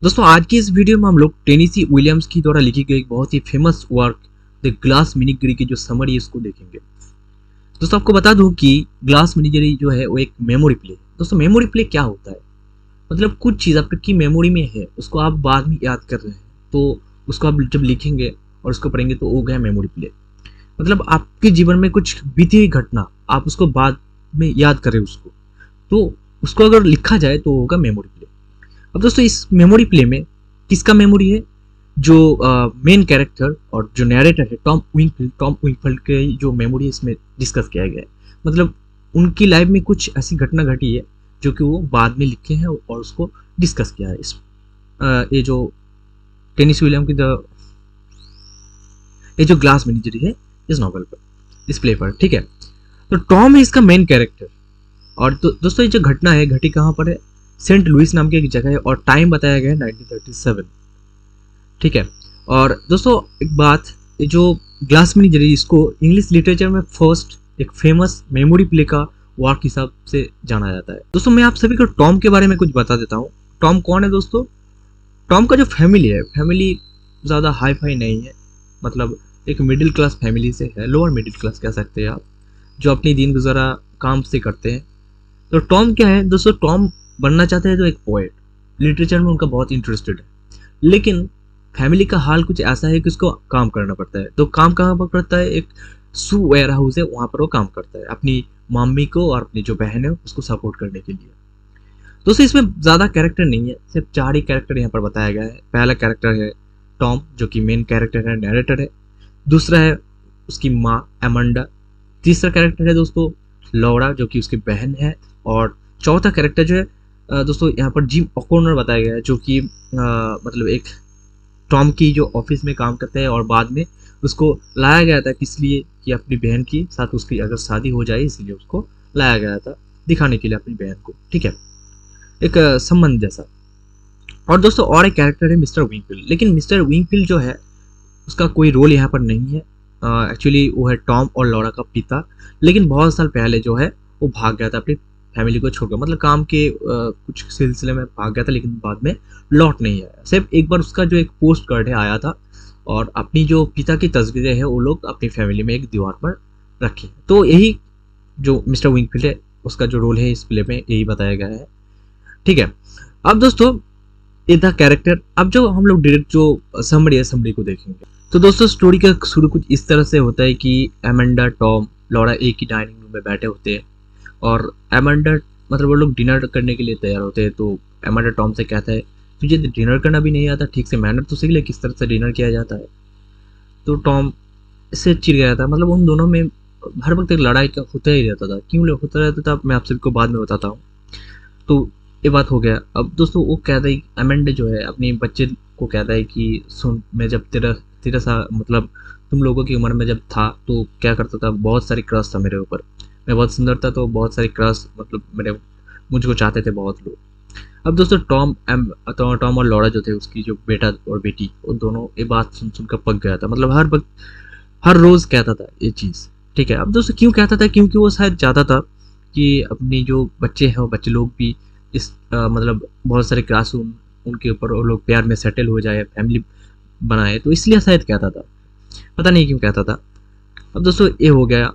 दोस्तों आज की इस वीडियो में हम लोग टेनेसी विलियम्स की द्वारा लिखी गई एक बहुत ही फेमस वर्क द ग्लास मिनिजरी की जो समरी है इसको देखेंगे। दोस्तों आपको बता दूं कि ग्लास मिनिजरी जो है वो एक मेमोरी प्ले। दोस्तों मेमोरी प्ले क्या होता है, मतलब कुछ चीज़ आपकी मेमोरी में है उसको आप बाद में याद कर रहे हैं, तो उसको आप जब लिखेंगे और उसको पढ़ेंगे तो हो गया मेमोरी प्ले। मतलब आपके जीवन में कुछ बीती हुई घटना आप उसको बाद में याद करें उसको, तो उसको अगर लिखा जाए तो होगा मेमोरी प्ले। अब दोस्तों इस मेमोरी प्ले में किसका मेमोरी है, जो मेन कैरेक्टर और जो नैरेटर है टॉम विंकफील्ड के जो मेमोरी इसमें डिस्कस किया गया है। मतलब उनकी लाइफ में कुछ ऐसी घटना घटी है जो कि वो बाद में लिखे हैं और उसको डिस्कस किया है इस ये जो टेनेसी विलियम की ये जो ग्लास मिनिजरी है इस नॉवल पर, इस प्ले पर, ठीक है। तो टॉम है इसका मेन कैरेक्टर। और दोस्तों ये जो घटना है घटी कहाँ पर है, सेंट लुइस नाम की एक जगह है और टाइम बताया गया है 1937, ठीक है। और दोस्तों एक बात, ये जो ग्लास मिनिजरी इसको इंग्लिश लिटरेचर में फर्स्ट एक फेमस मेमोरी प्ले का वर्क हिसाब से जाना जाता है। दोस्तों मैं आप सभी को टॉम के बारे में कुछ बता देता हूँ। टॉम कौन है दोस्तों, टॉम का जो फैमिली है, फैमिली ज़्यादा हाई फाई नहीं है, मतलब एक मिडिल क्लास फैमिली से है, लोअर मिडिल क्लास कह सकते हैं आप, जो अपनी दिन गुजारा काम से करते हैं। तो टॉम क्या है दोस्तों, टॉम बनना चाहते हैं तो एक पोएट, लिटरेचर में उनका बहुत इंटरेस्टेड है, लेकिन फैमिली का हाल कुछ ऐसा है कि उसको काम करना पड़ता है। तो काम कहाँ पर करता है, एक सू वेयर हाउस है वहाँ पर वो काम करता है अपनी मम्मी को और अपनी जो बहन है उसको सपोर्ट करने के लिए। दोस्तों इसमें ज़्यादा कैरेक्टर नहीं है, सिर्फ 4 ही कैरेक्टर यहाँ पर बताया गया है। पहला कैरेक्टर है टॉम जो कि मेन कैरेक्टर है, नैरेटर है। दूसरा है उसकी माँ एमंडा। तीसरा कैरेक्टर है दोस्तों लौरा जो कि उसकी बहन है। और चौथा कैरेक्टर जो है दोस्तों यहाँ पर जिम ओकॉनर बताया गया है, जो कि मतलब एक टॉम की जो ऑफिस में काम करते हैं और बाद में उसको लाया गया था किस लिए कि अपनी बहन की साथ उसकी अगर शादी हो जाए, इसलिए उसको लाया गया था दिखाने के लिए अपनी बहन को, ठीक है, एक संबंध जैसा। और दोस्तों और एक कैरेक्टर है मिस्टर विंकफील्ड, लेकिन मिस्टर विंकफील्ड जो है उसका कोई रोल यहाँ पर नहीं है। एक्चुअली वो है टॉम और लौरा का पिता, लेकिन बहुत साल पहले जो है वो भाग गया था अपनी फैमिली को छोड़कर, मतलब काम के कुछ सिलसिले में भाग गया था, लेकिन बाद में लौट नहीं आया। सिर्फ एक बार उसका जो एक पोस्ट कार्ड है आया था और अपनी जो पिता की तस्वीरें हैं वो लोग अपनी फैमिली में एक दीवार पर रखी। तो यही जो मिस्टर विंकफील्ड है उसका जो रोल है इस प्ले में यही बताया गया है, ठीक है। अब दोस्तों ये था कैरेक्टर। अब जो हम लोग डायरेक्ट जो समरी है समरी को देखेंगे। तो दोस्तों स्टोरी का शुरू कुछ इस तरह से होता है कि एमंडा, टॉम, लौरा एक ही डाइनिंग रूम में बैठे होते हैं और एमंडा मतलब वो लोग डिनर करने के लिए तैयार होते हैं। तो एमंडा टॉम से कहता है तुझे डिनर करना भी नहीं आता, ठीक से मैनर तो सीख ले किस तरह से डिनर किया जाता है। तो टॉम इससे चिढ़ गया था, मतलब उन दोनों में हर वक्त एक लड़ाई का होता ही रहता था। क्यों होता रहता था मैं आप सबको बाद में बताता हूँ। तो ये बात हो गया। अब दोस्तों वो कहता है, एमंडा जो है अपने बच्चे को कहता है कि सुन, मैं जब तेरा सा मतलब तुम लोगों की उम्र में जब था तो क्या करता था, बहुत सारी क्रश था मेरे ऊपर, मैं बहुत सुंदर था तो बहुत सारी क्रश मतलब मुझको चाहते थे बहुत लोग। अब दोस्तों टॉम और लौरा जो थे उसकी जो बेटा और बेटी, वो दोनों ये बात सुनकर पक गया था, मतलब हर वक्त हर रोज़ कहता था ये चीज़, ठीक है। अब दोस्तों क्यों कहता था, क्योंकि वो शायद चाहता था कि अपनी जो बच्चे हैं वो बच्चे लोग भी इस मतलब बहुत सारे क्लास उनके ऊपर वो लोग प्यार में सेटल हो जाए, फैमिली बनाए, तो इसलिए शायद कहता था, पता नहीं क्यों कहता था। अब दोस्तों ये हो गया।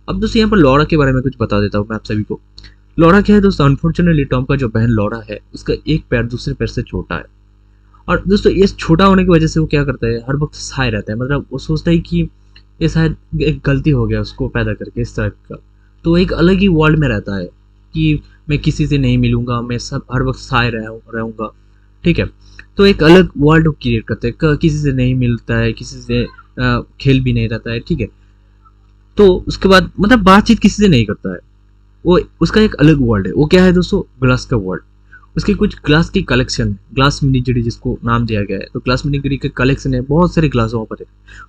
अब दोस्तों यहाँ पर लौरा के बारे में कुछ बता देता हूँ मैं आप सभी को। लौरा क्या है दोस्तों, अनफॉर्चुनेटली टॉम का जो बहन लौरा है उसका एक पैर दूसरे पैर से छोटा है। और दोस्तों ये छोटा होने की वजह से वो क्या करता है, हर वक्त सहाय रहता है, मतलब वो सोचता है कि ये शायद एक गलती हो गया उसको पैदा करके इस तरह का। तो एक अलग ही वर्ल्ड में रहता है कि मैं किसी से नहीं मिलूंगा, मैं सब हर वक्त सहाय रहूँगा, ठीक है। तो एक अलग वर्ल्ड क्रिएट करते हैं, किसी से नहीं मिलता है, किसी से खेल भी नहीं रहता है, ठीक है। तो उसके बाद मतलब बातचीत किसी से नहीं करता है, वो उसका एक अलग वर्ल्ड है। वो क्या है दोस्तों, ग्लास का वर्ल्ड। उसके कुछ ग्लास की कलेक्शन है, ग्लास मिनिजरी जिसको नाम दिया गया है। तो ग्लास मिनिजरी के कलेक्शन है, बहुत सारे ग्लास वहाँ पर है।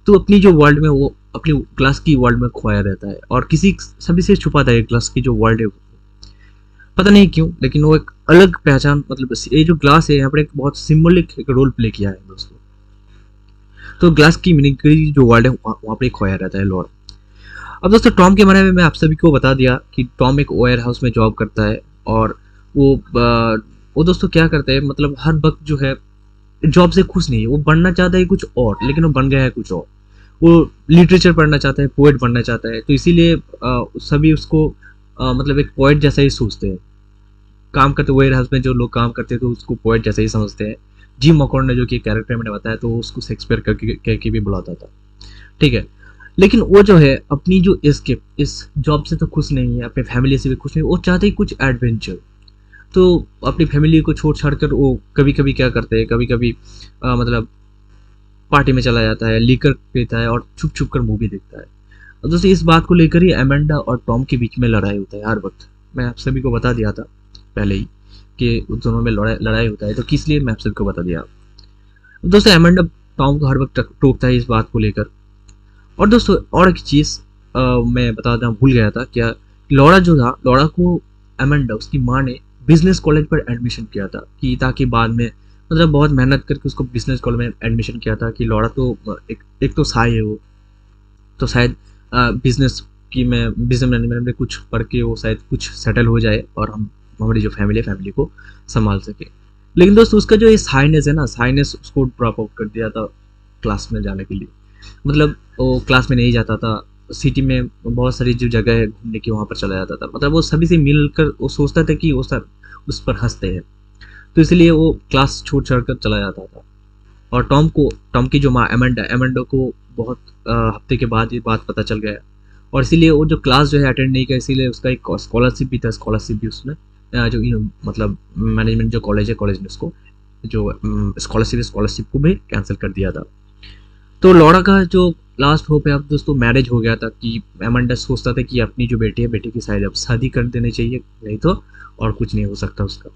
तो अपनी जो वर्ल्ड में वो अपनी ग्लास की वर्ल्ड में खोया रहता है और किसी सभी से छुपाता है ग्लास की जो वर्ल्ड है, पता नहीं क्यों, लेकिन वो एक अलग पहचान, मतलब ये जो ग्लास है यहाँ पर एक बहुत सिंबलिक एक रोल प्ले किया है दोस्तों। तो ग्लास की मिनिजरी जो वर्ल्ड है वहाँ पर खोया रहता है लॉर्ड। अब दोस्तों टॉम के बारे में मैं आप सभी को बता दिया कि टॉम एक वेयर हाउस में जॉब करता है और वो दोस्तों क्या करते हैं, मतलब हर वक्त जो है जॉब से खुश नहीं है, वो बनना चाहता है कुछ और, लेकिन वो बन गया है कुछ और। वो लिटरेचर पढ़ना चाहता है, पोएट बनना चाहता है, तो इसीलिए सभी उसको मतलब एक पोएट जैसा ही सोचते हैं। काम करते वेयर हाउस में जो लोग काम करते हैं तो उसको पोएट जैसा ही समझते हैं। जिम मॉर्गन जो कि कैरेक्टर मैंने बताया, तो वो उसको शेक्सपियर करके भी बुलाता था, ठीक है। लेकिन वो जो है अपनी जो एस्केप इस जॉब से तो खुश नहीं है, अपने फैमिली से भी खुश नहीं, वो चाहते ही कुछ एडवेंचर। तो अपनी फैमिली को छोड़ छाड़ कर वो कभी कभी क्या करते हैं, कभी कभी मतलब पार्टी में चला जाता है, लीकर पीता है और छुप छुप कर मूवी देखता है। और दोस्तों इस बात को लेकर ही एमेंडा और टॉम के बीच में लड़ाई होता है हर वक्त। मैं आप सभी को बता दिया था पहले ही कि उन दोनों में लड़ाई होता है, तो किस लिए मैं आप सभी को बता दिया। दोस्तों एमेंडा टॉम को हर वक्त टोकता है इस बात को लेकर। और दोस्तों और एक चीज़ मैं बताना भूल गया था, क्या लौरा जो था, लौरा को एमेंडा उसकी माँ ने बिजनेस कॉलेज पर एडमिशन किया था कि ताकि बाद में मतलब बहुत मेहनत करके उसको बिजनेस कॉलेज में एडमिशन किया था कि लौरा तो एक तो साई है वो, तो शायद बिजनेस की में बिजनेस मैनेजमेंट में कुछ पढ़ के वो शायद कुछ सेटल हो जाए और हम हमारी जो फैमिली को संभाल सके। लेकिन दोस्तों उसका जो ये साइनेस है ना, साइनेस उसको ड्रॉप आउट कर दिया था क्लास में जाने के लिए। मतलब वो क्लास में नहीं जाता था, सिटी में बहुत सारी जो जगह है घूमने की वहाँ पर चला जाता था। मतलब वो सभी से मिलकर वो सोचता था कि वो सब उस पर हंसते हैं, तो इसलिए वो क्लास छोड़ छाड़ कर चला जाता था। और टॉम की जो माँ एमेंडा को बहुत हफ्ते के बाद ये बात पता चल गया, और इसीलिए वो जो क्लास जो है अटेंड नहीं किया, इसीलिए उसका एक स्कॉलरशिप भी था, स्कॉलरशिप भी उसने जो मतलब मैनेजमेंट जो कॉलेज ने उसको जो स्कॉलरशिप को भी कैंसिल कर दिया था। तो लौरा का जो लास्ट होप है अब दोस्तों मैरिज हो गया था कि एमेंडा सोचता था कि अपनी जो बेटी है, बेटी की शायद अब शादी कर देनी चाहिए, नहीं तो और कुछ नहीं हो सकता उसका।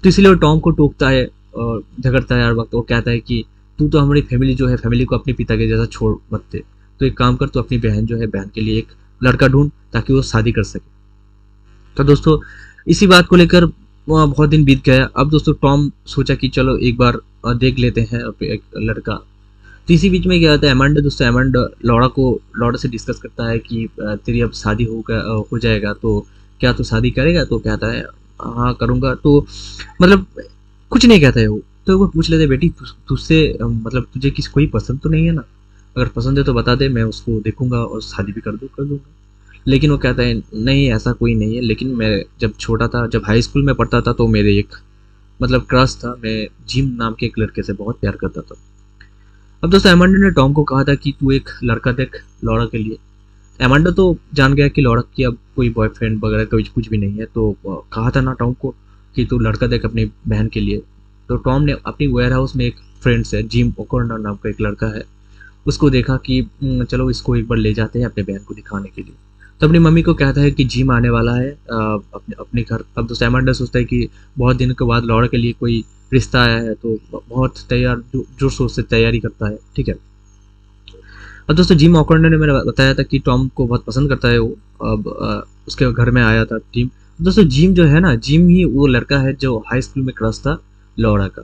तो इसलिए वो टॉम को टोकता है और झगड़ता है हर वक्त। वो कहता है कि तू तो हमारी फैमिली जो है, फैमिली को अपने पिता के जैसा छोड़ मत दे, तो एक काम कर, तो अपनी बहन जो है, बहन के लिए एक लड़का ढूंढ ताकि वो शादी कर सके। तो दोस्तों इसी बात को लेकर बहुत दिन बीत गया। अब दोस्तों टॉम सोचा कि चलो एक बार देख लेते हैं एक लड़का। तो इसी बीच में क्या होता है, एमेंडा लौरा से डिस्कस करता है कि तेरी अब शादी हो जाएगा, तो क्या तू शादी करेगा? तो कहता है हाँ करूँगा। तो मतलब कुछ नहीं कहता है वो। तो वो पूछ लेते बेटी तुझसे मतलब तुझे कोई पसंद तो नहीं है ना? अगर पसंद है तो बता दे, मैं उसको देखूंगा और शादी भी कर दूंगा। लेकिन वो कहता है नहीं ऐसा कोई नहीं है, लेकिन मैं जब छोटा था, जब हाई स्कूल में पढ़ता था, तो मेरे एक मतलब क्रश था, मैं जिम नाम के एक लड़के से बहुत प्यार करता था। अब दोस्तों एमेंडा ने टॉम को कहा था कि तू एक लड़का देख लौरा के लिए। एमेंडा तो जान गया कि लौरा की अब कोई बॉयफ्रेंड वगैरह कुछ भी नहीं है, तो कहा था ना टॉम को कि तू लड़का देख अपनी बहन के लिए। तो टॉम ने अपनी वेयर हाउस में एक फ्रेंड से, जिम ओकॉर्नर नाम का एक लड़का है, उसको देखा कि चलो इसको एक बार ले जाते हैं अपने बहन को दिखाने के लिए। तो अपनी मम्मी को कहता है कि जिम आने वाला है अपने घर। अब दोस्तों एमेंडा सोचता है कि बहुत दिनों के बाद लौरा के लिए कोई रिश्ता आया है, तो बहुत जोर शोर से तैयारी करता है, ठीक है। अब दोस्तों जिम ऑकर्नर ने मैंने बताया था कि टॉम को बहुत पसंद करता है वो। अब उसके घर में आया था जिम। दोस्तों जिम जो है ना, जिम ही वो लड़का है जो हाई स्कूल में क्रश था लौरा का,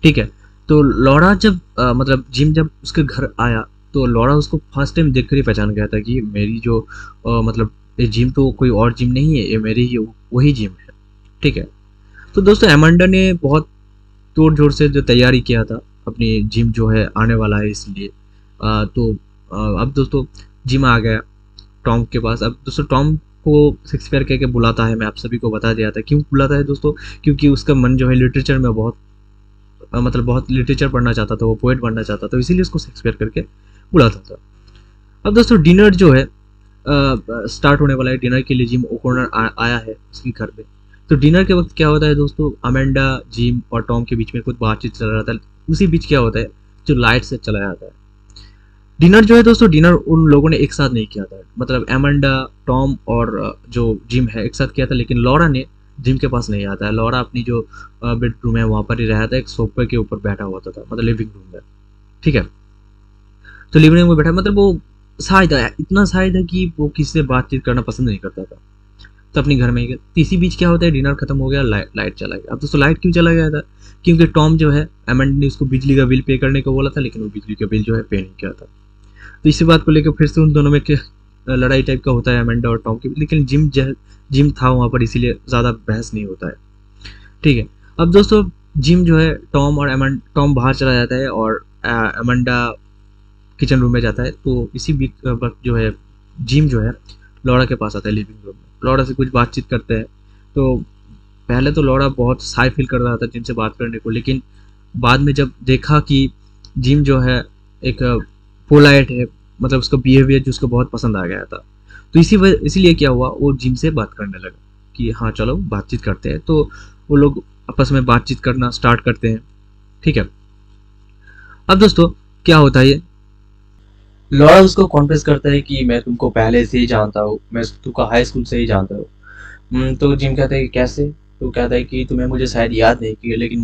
ठीक है। तो लौरा जब मतलब जिम जब उसके घर आया, तो लौरा उसको फर्स्ट टाइम देखकर ही पहचान गया था कि मेरी जो मतलब ये जिम तो कोई और जिम नहीं है, ये मेरी ही वही जिम है, ठीक है। तो दोस्तों एमेंडा ने बहुत तोड़ जोड़ से जो तैयारी किया था अपनी जिम जो है आने वाला है इसलिए। तो अब दोस्तों जिम आ गया टॉम के पास। अब दोस्तों टॉम को शेक्सपियर कह के बुलाता है, मैं आप सभी को बता दिया था क्यों बुलाता है दोस्तों, क्योंकि उसका मन जो है लिटरेचर में बहुत मतलब बहुत लिटरेचर पढ़ना चाहता था, वो पोएट बनना चाहता था, तो इसीलिए उसको शेक्सपियर करके बुलाता था। अब दोस्तों डिनर जो है स्टार्ट होने वाला है। डिनर के लिए जिम ओकॉर्नर आया है उसके घर पे। तो डिनर के वक्त क्या होता है दोस्तों, अमेंडा, जिम और टॉम के बीच में कुछ बातचीत चल रहा था। उसी बीच क्या होता है, जो लाइट से चला जाता है। डिनर जो है दोस्तों, डिनर उन लोगों ने एक साथ नहीं किया था, मतलब एमेंडा, टॉम और जो जिम है एक साथ किया था, लेकिन लौरा ने जिम के पास नहीं आता है। लौरा अपनी जो बेडरूम है वहाँ पर ही रहा था, एक सोफे के ऊपर बैठा हुआ था, मतलब लिविंग रूम में, ठीक है। तो लिविंग रूम में बैठा, मतलब वो शायद इतना शायद है कि वो किसी से बातचीत करना पसंद नहीं करता था, तो अपने घर में ही गया। इसी बीच क्या होता है, डिनर खत्म हो गया, लाइट चला गया। अब दोस्तों लाइट क्यों चला गया था, क्योंकि टॉम जो है एमेंडा ने उसको बिजली का बिल पे करने को बोला था, लेकिन वो बिजली का बिल जो है पे नहीं किया था। तो इसी बात को लेकर फिर से उन दोनों में लड़ाई टाइप का होता है अमेंडा और टॉम की, लेकिन जिम था वहाँ पर, इसीलिए ज़्यादा बहस नहीं होता है। ठीक है, अब दोस्तों जिम जो है टॉम बाहर चला जाता है और अमेंडा किचन रूम में जाता है। तो इसी वक्त जो है जिम जो है लॉरा के पास आता है लिविंग रूम में, लॉरा से कुछ बातचीत करते हैं। तो पहले तो लॉरा बहुत शाय फील कर रहा था जिम से बात करने को, लेकिन बाद में जब देखा कि जिम जो है एक पोलाइट है, मतलब उसका बिहेवियर जो उसको बहुत पसंद आ गया था, तो इसीलिए क्या हुआ, वो जिम से बात करने लगा कि हाँ चलो बातचीत करते हैं। तो वो लोग आपस में बातचीत करना स्टार्ट करते हैं। ठीक है, अब दोस्तों क्या होता है, ये लॉरा उसको कॉन्फ्रेस करता है कि मैं तुमको पहले से ही जानता हूँ, मैं तुमको हाई स्कूल से ही जानता हूँ। तो जिम कहता है कि कैसे, तो कहता है कि तुम्हें मुझे शायद याद नहीं किया, लेकिन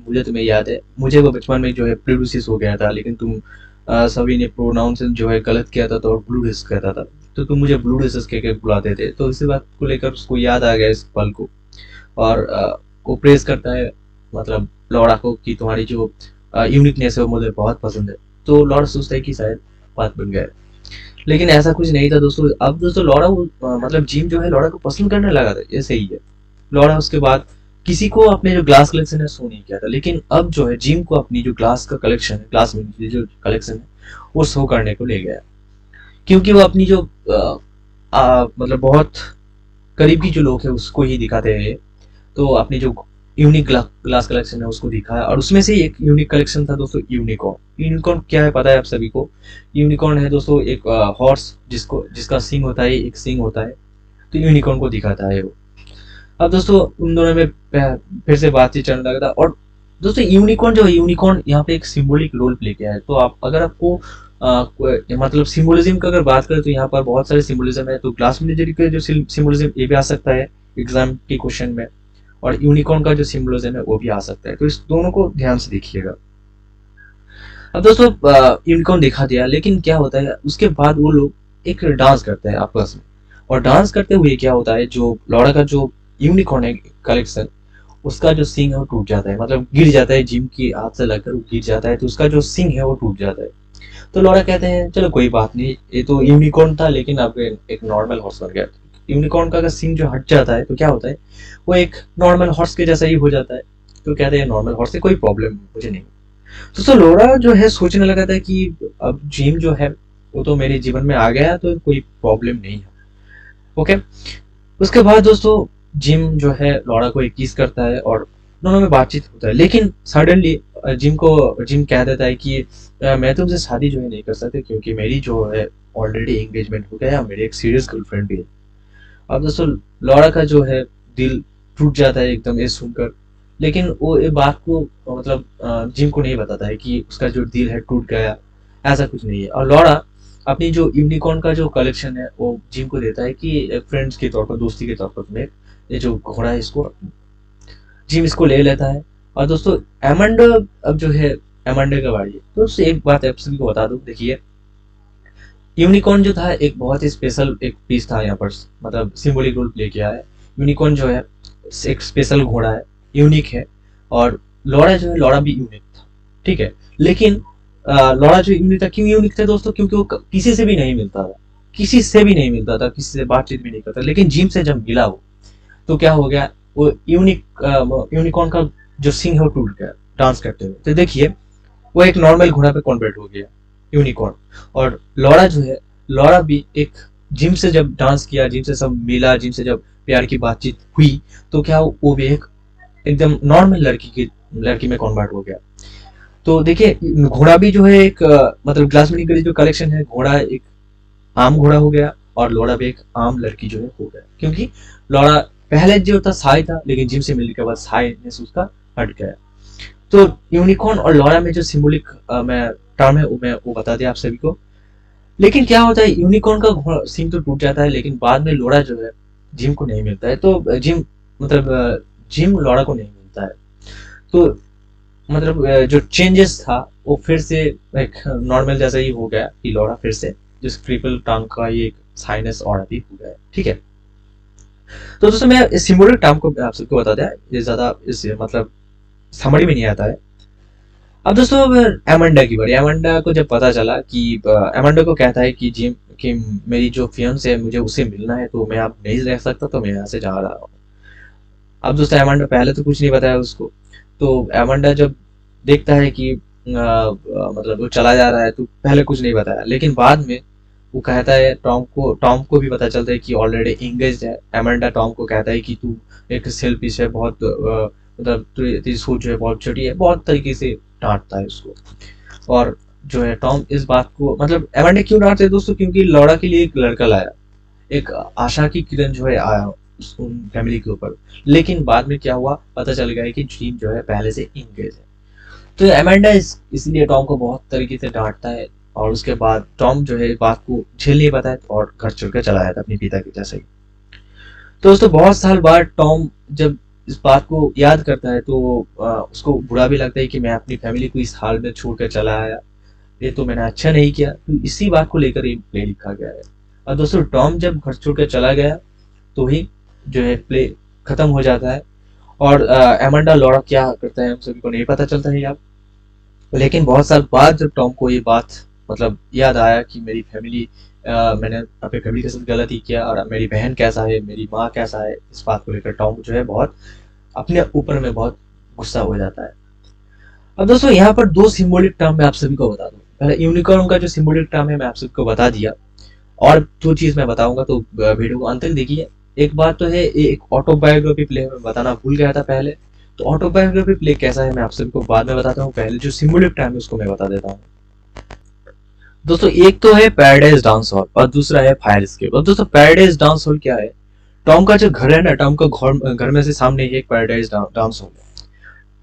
मुझे तुम्हें याद है। मुझे वो बचपन में जो है प्रेडुसिस हो गया था, लेकिन तुम सभी ने प्रोनाउंस जो है गलत किया था, तो और ब्लू डिस्क कहता था, तो तुम मुझे ब्लू डिस्क कह के बुलाते थे। तो इसी बात को लेकर उसको याद आ गया इस पल को, और वो प्रेस करता है मतलब लॉरा को कि तुम्हारी जो यूनिकनेस है वो मुझे बहुत पसंद है। तो लॉरा सोचता है कि शायद बात बन गया, लेकिन ऐसा कुछ नहीं था दोस्तों। अब दोस्तों लॉरा वो मतलब जिम जो है लॉरा को पसंद करने लगा था, ये सही है। लॉरा उसके बाद किसी को अपने जो ग्लास कलेक्शन है शो नहीं किया था, लेकिन अब जो है जिम को अपनी जो ग्लास का कलेक्शन है, ग्लास में जो कलेक्शन है वो शो करने को ले गया, क्योंकि वो अपनी जो मतलब बहुत करीबी जो लोग है उसको ही दिखाते हैं। तो अपनी जो यूनिक ग्लास कलेक्शन है उसको दिखाया, और उसमें से एक यूनिक कलेक्शन था दोस्तों यूनिकॉर्न। यूनिकॉर्न क्या है पता है आप सभी को? यूनिकॉर्न है दोस्तों एक हॉर्स जिसका सिंग होता है, एक सिंग होता है, तो यूनिकॉर्न को दिखाता है वो। अब दोस्तों उन दोनों में फिर से बातचीत चलने लगा था। और दोस्तों यूनिकॉर्न जो है, यूनिकॉर्न यहाँ पे एक सिंबॉलिक रोल प्ले किया है। तो आप अगर आपको मतलब सिंबोलिज्म का अगर बात करें तो यहाँ पर बहुत सारे सिंबोलिज्म है। तो ग्लास मिलिट्री का जो सिंबोलिज्म ये भी आ सकता है एग्जाम के क्वेश्चन में, और यूनिकॉर्न का जो सिंबोलिज्म है वो भी आ सकता है। तो इस दोनों को ध्यान से देखिएगा। अब दोस्तों यूनिकॉर्न दिखा दिया, लेकिन क्या होता है उसके बाद वो लोग एक डांस करते हैं आपस में, और डांस करते हुए क्या होता है, जो लॉरा का जो यूनिकॉर्न है कलेक्शन, उसका जो सिंग है वो टूट जाता है, मतलब गिर जाता है, जिम की हाथ से लगकर वो गिर जाता है, तो उसका जो सिंग है वो टूट जाता है। तो लॉरा कहते हैं चलो कोई बात नहीं, ये तो यूनिकॉर्न था लेकिन अब एक नॉर्मल हॉर्स बन गया। यूनिकॉर्न का अगर सिंग जो हट जाता है तो क्या होता है, वो एक नॉर्मल हॉर्स के जैसा ही हो जाता है। तो कहते हैं नॉर्मल हॉर्स से कोई प्रॉब्लम मुझे नहीं। तो लोरा जो है सोचने लगा था कि अब जिम जो है वो तो मेरे जीवन में आ गया, तो कोई प्रॉब्लम नहीं है। ओके, उसके बाद दोस्तों जिम जो है लॉरा को एक किस करता है और दोनों में बातचीत होता है, लेकिन सडनली जिम कह देता है कि मैं तुमसे शादी जो है नहीं कर सकते, क्योंकि मेरी जो है ऑलरेडी एंगेजमेंट हो गया है, मेरी एक सीरियस गर्लफ्रेंड भी है। अब दोस्तों लॉरा का जो है दिल टूट जाता है एकदम ये सुनकर, लेकिन वो ये बात को मतलब जिम को नहीं बताता है कि उसका जो दिल है टूट गया, ऐसा कुछ नहीं है। और लॉरा अपनी जो यूनिकॉर्न का जो कलेक्शन है वो जिम को देता है कि फ्रेंड्स के तौर पर, दोस्ती के तौर पर तुम्हें ये जो घोड़ा है इसको, जिम इसको ले लेता है। और दोस्तों एमंडा, अब जो है एमंडा का बारी है। तो उससे एक बात आप सभी को बता दूं, देखिए यूनिकॉर्न जो था एक बहुत ही स्पेशल एक पीस था यहाँ पर, मतलब सिंबॉलिक रोल प्ले किया है। यूनिकॉर्न जो है एक स्पेशल घोड़ा है, यूनिक है, और लॉरा जो है लॉरा भी यूनिक था, ठीक है। लेकिन लॉरा जो यूनिक था, क्यों यूनिक था दोस्तों? क्योंकि वो किसी से भी नहीं मिलता था, किसी से भी नहीं मिलता था, किसी से बातचीत भी नहीं करता। लेकिन जिम से जब मिला वो, तो क्या हो गया, वो यूनिकॉर्न का जो सिंग है वो टूट गया डांस करते हुए। तो देखिए वो एक नॉर्मल घोड़ा पे कन्वर्ट हो गया यूनिकॉर्न। और लॉरा जो है, लॉरा भी एक जिम से जब डांस किया, जिम से सब मिला, जिम से जब प्यार की बातचीत हुई, तो क्या वो भी एक एकदम नॉर्मल लड़की में कन्वर्ट हो गया। तो देखिए घोड़ा भी जो है एक मतलब ग्लास मिनी का जो कलेक्शन है, घोड़ा एक आम घोड़ा हो गया, और लॉरा भी एक आम लड़की जो है हो गया, क्योंकि लॉरा पहले जो था साई था, लेकिन जिम से मिलने के बाद साईनेस उसका हट गया। तो यूनिकॉर्न और लॉरा में जो सिंबॉलिक मैं टर्म है वो बता दिया आप सभी को। लेकिन क्या होता है, यूनिकॉर्न का सिंग तो टूट जाता है, लेकिन बाद में लॉरा जो है जिम को नहीं मिलता है। तो जिम लॉरा को नहीं मिलता है। तो मतलब जो चेंजेस था वो फिर से एक नॉर्मल जैसा ही हो गया कि लॉरा फिर से जो ट्रिपल टंग का ये साइनस और भी हो गया, ठीक है। तो दोस्तों मैं इस सिंबॉलिक टर्म को आप सबको बता दिया, ये ज्यादा इस मतलब समझ में नहीं आता है। अब दोस्तों एमंडा की बारी। एमंडा को जब पता चला कि एमंडा को कहता है कि जिम कि मेरी जो फियांसे है मुझे उससे मिलना है, तो मैं अब नहीं रह सकता, तो मैं यहाँ से जा रहा हूँ। अब दोस्तों एमांडा पहले तो कुछ नहीं बताया उसको, तो एमांडा जब देखता है कि मतलब वो चला जा रहा है, तो पहले कुछ नहीं बताया, लेकिन बाद में वो कहता है टॉम को भी पता चलता है कि ऑलरेडी इंगेज है। एमांडा टॉम को कहता है कि तू एक सेल्फिश है, बहुत मतलब तेरी सोच जो है बहुत छोटी है, बहुत तरीके से डांटता है उसको। और जो है टॉम इस बात को, मतलब एमांडा क्यों डांटते हैं दोस्तों, क्योंकि लौड़ा के लिए एक लड़का लाया, एक आशा की किरण जो है आया उन फैमिली के ऊपर। लेकिन बाद में क्या हुआ, पता चल गया कि जिम जो है पहले से इंगेज है। तो एमेंडा इसलिए टॉम को बहुत तरीके से डांटता है, और उसके बाद टॉम जो है बात को झेल नहीं पाता है और घर छोड़कर चला जाता है अपने पिता के जैसे ही। तो दोस्तों बहुत साल बाद टॉम जब इस बात को याद करता है, तो उसको बुरा भी लगता है कि मैं अपनी फैमिली को इस हाल में छोड़कर चला आया, ये तो मैंने अच्छा नहीं किया। तो इसी बात को लेकर ये प्ले लिखा गया है। और दोस्तों टॉम जब घर छोड़कर चला गया तो ही जो है प्ले खत्म हो जाता है। और एमांडा लौड़ा क्या करता है हम सभी को नहीं पता चलता है यार। लेकिन बहुत साल बाद जब टॉम को ये बात मतलब याद आया कि मेरी फैमिली, मैंने अपनी फैमिली के साथ गलती किया, और मेरी बहन कैसा है, मेरी माँ कैसा है, इस बात को लेकर टॉम जो है बहुत अपने ऊपर में बहुत गुस्सा हो जाता है। अब दोस्तों यहाँ पर दो सिंबॉलिक टर्म मैं आप सभी को बता दूं। पहले यूनिकॉर्न का जो सिंबॉलिक टर्म है मैं आप सबको बता दिया, और दो चीज मैं बताऊंगा, तो वीडियो को अंत तक देखिए। एक बात तो है, एक ऑटोबायोग्राफी प्ले में बताना भूल गया था पहले, तो ऑटोबायोग्राफी प्ले कैसा है मैं आप सबको बाद में बताता हूँ। पहले जो सिंबॉलिक टर्म है उसको मैं बता देता हूँ। दोस्तों एक तो है पैराडाइज डांस हॉल और दूसरा है फायर एस्केप। और दोस्तों पैराडाइज डांस हॉल क्या है, टॉम का जो घर है ना, टॉम का घर में से सामने ही एक पैराडाइज डांस हॉल है।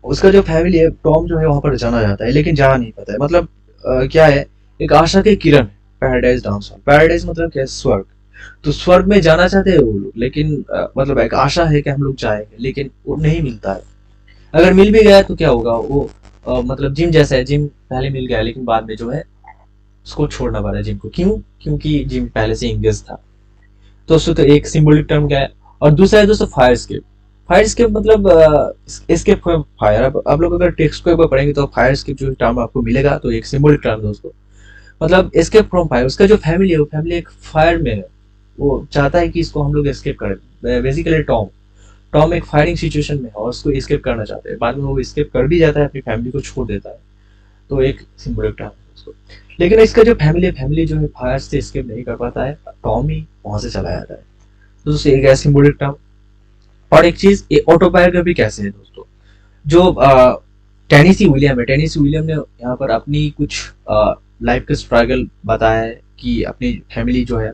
उसका जो फैमिली है, टॉम जो है वहां पर जाना चाहता है लेकिन जा नहीं पाता है। मतलब क्या है, एक आशा की किरण है पैराडाइज डांस हॉल। पैराडाइज मतलब क्या है, स्वर्ग। तो स्वर्ग में जाना चाहते हैं वो लोग, लेकिन मतलब एक आशा है कि हम लोग जाएंगे, लेकिन वो नहीं मिलता है। अगर मिल भी गया तो क्या होगा, वो मतलब जिम जैसा है, जिम पहले मिल गया लेकिन बाद में जो है उसको छोड़ना पड़ा जिम को। क्यों? क्योंकि जिम पहले से इंगेज था। तो उसको तो एक सिंबॉलिक टर्म क्या है। और दूसरा है दोस्तों फायर एस्केप। फायर एस्केप मतलब एस्केप फ्रॉम फायर। अब आप लोग अगर टेक्स्ट को एक बार पढ़ेंगे तो फायर एस्केप जो टर्म आपको मिलेगा, तो एक सिंबॉलिक टर्म दोस्तों, मतलब एस्केप फ्रॉम फायर। उसका जो फैमिली है वो फैमिली एक फायर में है, वो चाहता है कि इसको हम लोग एस्केप करें। बेसिकली टॉम टॉम एक फायरिंग सिचुएशन में है और उसको एस्केप करना चाहते हैं। बाद में वो एस्केप कर भी जाता है, अपनी फैमिली को छोड़ देता है, तो एक सिंबॉलिक टर्म है उसको। लेकिन इसका जो फैमिली जो है फायर से एस्केप नहीं कर पाता है, टॉम ही वहां से चला जाता है। तो दोस्तों एक है सिंबॉलिक टर्म। और एक चीज, ये ऑटोबायोग्राफी कैसे है दोस्तों, जो टेनेसी विलियम है, टेनेसी विलियम ने यहाँ पर अपनी कुछ लाइफ का स्ट्रगल बताया है कि अपनी फैमिली जो है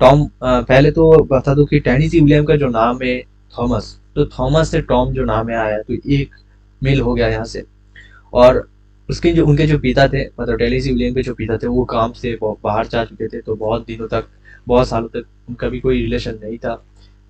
टॉम, पहले तो बता दो कि टेनेसी विलियम का जो नाम है थॉमस, तो थॉमस से टॉम जो नाम है आया, तो एक मेल हो गया यहाँ से। और उसके जो उनके जो पिता थे, मतलब टेनेसी विलियम के जो पिता थे, वो काम से बाहर जा चुके थे, तो बहुत दिनों तक, बहुत सालों तक उनका भी कोई रिलेशन नहीं था,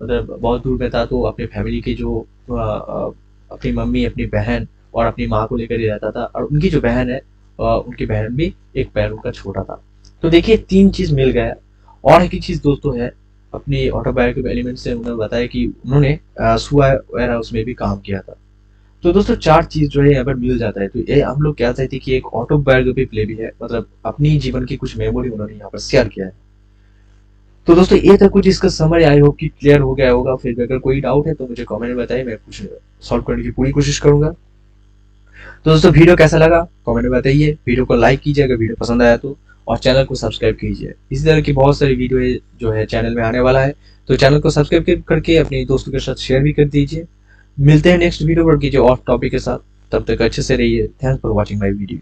मतलब बहुत दूर में था। तो अपने फैमिली की जो अपनी मम्मी, अपनी बहन और अपनी माँ को लेकर ही रहता था। और उनकी जो बहन है, उनकी बहन भी एक पैर उनका छोटा था। तो देखिए तीन चीज मिल गया। और एक चीज दोस्तों है, अपनी ऑटोबायोग्राफी एलिमेंट से उन्होंने बताया कि उन्होंने सुआ वेयर हाउस में भी काम किया था। तो दोस्तों चार चीज जो है यहाँ पर मिल जाता है। तो ये हम लोग कह सकते हैं कि एक ऑटोबायोग्राफी प्ले भी है, मतलब अपनी जीवन की कुछ मेमोरी उन्होंने यहाँ पर शेयर किया है। तो दोस्तों ये था कुछ इसका समरी, आई होप कि क्लियर हो गया होगा। फिर अगर कोई डाउट है तो मुझे कमेंट में बताइए, मैं कुछ सॉल्व करने की पूरी कोशिश करूंगा। तो दोस्तों वीडियो कैसा लगा कमेंट में बताइए, वीडियो को लाइक कीजिए अगर वीडियो पसंद आया तो, और चैनल को सब्सक्राइब कीजिए। इसी तरह की बहुत सारी वीडियो जो है चैनल में आने वाला है, तो चैनल को सब्सक्राइब करके अपने दोस्तों के साथ शेयर भी कर दीजिए। मिलते हैं नेक्स्ट वीडियो पर किसी और टॉपिक के साथ, तब तक अच्छे से रहिए। Thanks for watching my video.